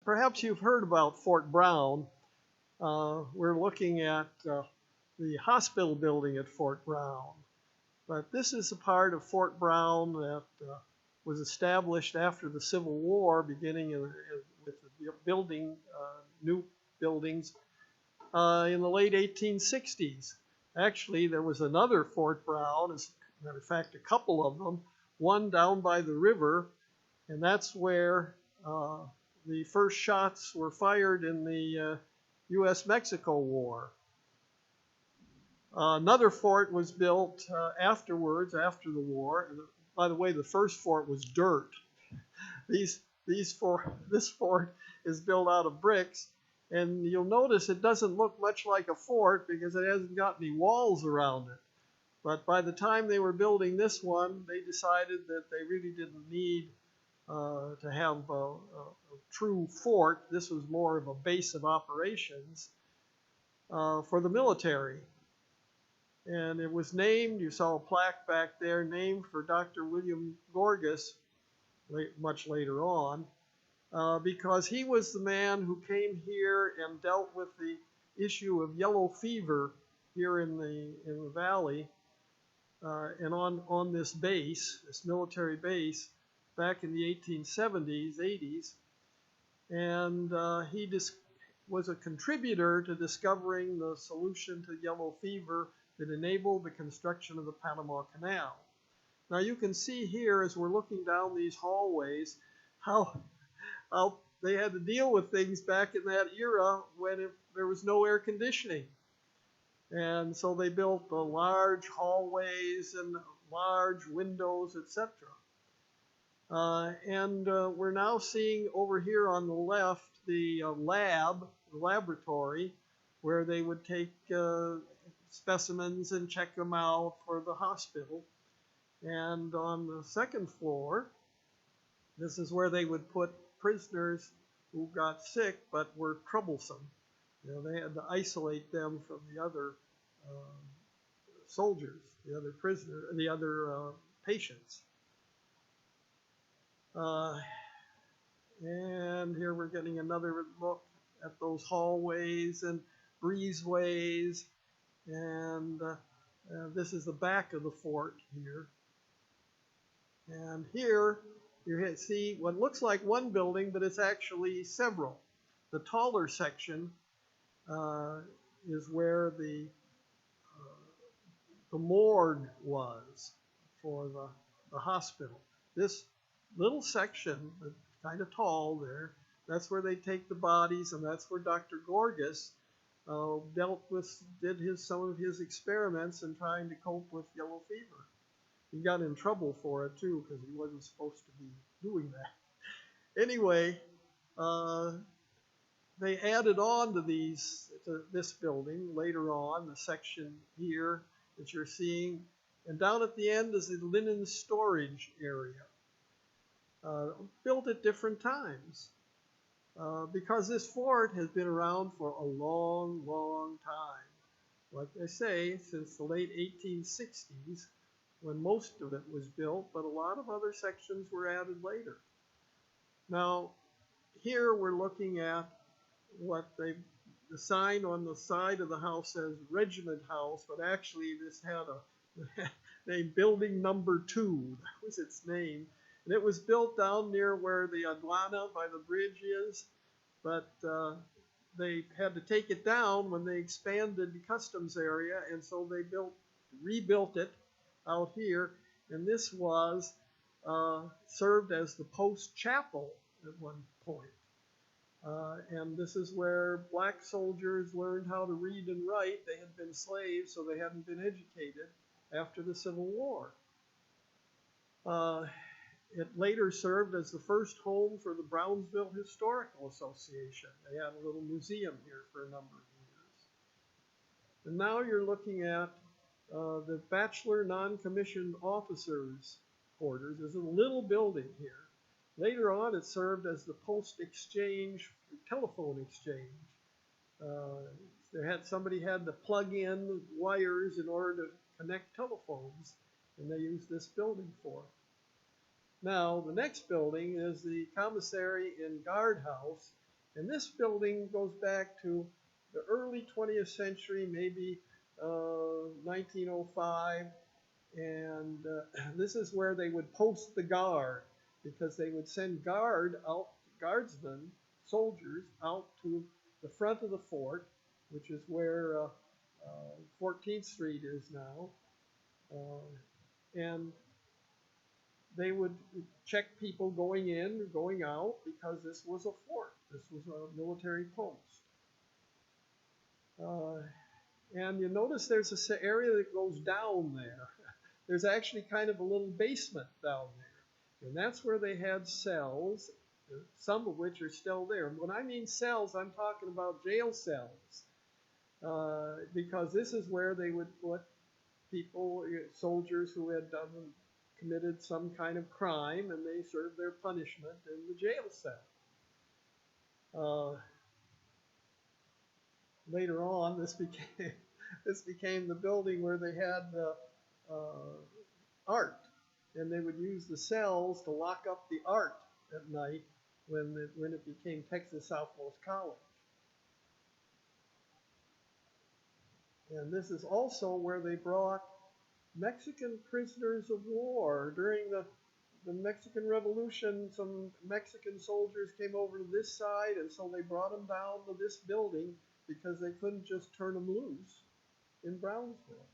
Perhaps you've heard about Fort Brown. We're looking at the hospital building at Fort Brown. But this is a part of Fort Brown that was established after the Civil War, beginning with the building, new buildings, in the late 1860s. Actually, there was another Fort Brown, as a matter of fact, a couple of them, one down by the river, and that's where the first shots were fired in the U.S.-Mexico War. Another fort was built afterwards, after the war. And by the way, the first fort was dirt. This fort is built out of bricks, and you'll notice it doesn't look much like a fort because it hasn't got any walls around it. But by the time they were building this one, they decided that they really didn't need to have a true fort. This was more of a base of operations for the military. And it was named, you saw a plaque back there, named for Dr. William Gorgas much later on, because he was the man who came here and dealt with the issue of yellow fever here in the valley and on this base, this military base, back in the 1870s, 80s. And he was a contributor to discovering the solution to yellow fever that enabled the construction of the Panama Canal. Now you can see here, as we're looking down these hallways, how they had to deal with things back in that era when there was no air conditioning. And so they built large hallways and large windows, etc. We're now seeing over here on the left the laboratory, where they would take specimens and check them out for the hospital. And on the second floor, this is where they would put prisoners who got sick but were troublesome. You know, they had to isolate them from the other soldiers, the other prisoners, the other patients. And here we're getting another look at those hallways and breezeways. And this is the back of the fort here. And here you see what looks like one building, but it's actually several. The taller section is where the morgue was for the hospital. This little section, kind of tall there, that's where they take the bodies, and that's where Dr. Gorgas did some of his experiments in trying to cope with yellow fever. He got in trouble for it too, because he wasn't supposed to be doing that. Anyway, they added on to this building later on, the section here that you're seeing, and down at the end is the linen storage area, built at different times. Because this fort has been around for a long, long time. Like I say, since the late 1860s, when most of it was built, but a lot of other sections were added later. Now, here we're looking at what the sign on the side of the house says Regiment House, but actually this had a name Building Number 2. That was its name. And it was built down near where the Aduana by the bridge is, but they had to take it down when they expanded the customs area, and so they rebuilt it out here. And this was served as the post chapel at one point. And this is where black soldiers learned how to read and write. They had been slaves, so they hadn't been educated after the Civil War. It later served as the first home for the Brownsville Historical Association. They had a little museum here for a number of years. And now you're looking at the Bachelor Non-Commissioned Officers Quarters. There's a little building here. Later on, it served as the post exchange, telephone exchange. Somebody had to plug in wires in order to connect telephones, and they used this building for it. Now, the next building is the commissary and guardhouse, And this building goes back to the early 20th century, maybe 1905. And this is where they would post the guard, because they would send guardsmen, soldiers, out to the front of the fort, which is where 14th Street is now. And they would check people going in, going out, because this was a fort. This was a military post. And you notice there's an area that goes down there. There's actually kind of a little basement down there. And that's where they had cells, some of which are still there. When I mean cells, I'm talking about jail cells. Because this is where they would put people, soldiers who had committed some kind of crime, and they served their punishment in the jail cell. Later on, this became the building where they had art, and they would use the cells to lock up the art at night when it became Texas Southmost College. And this is also where they brought Mexican prisoners of war. During the Mexican Revolution, some Mexican soldiers came over to this side, and so they brought them down to this building because they couldn't just turn them loose in Brownsville.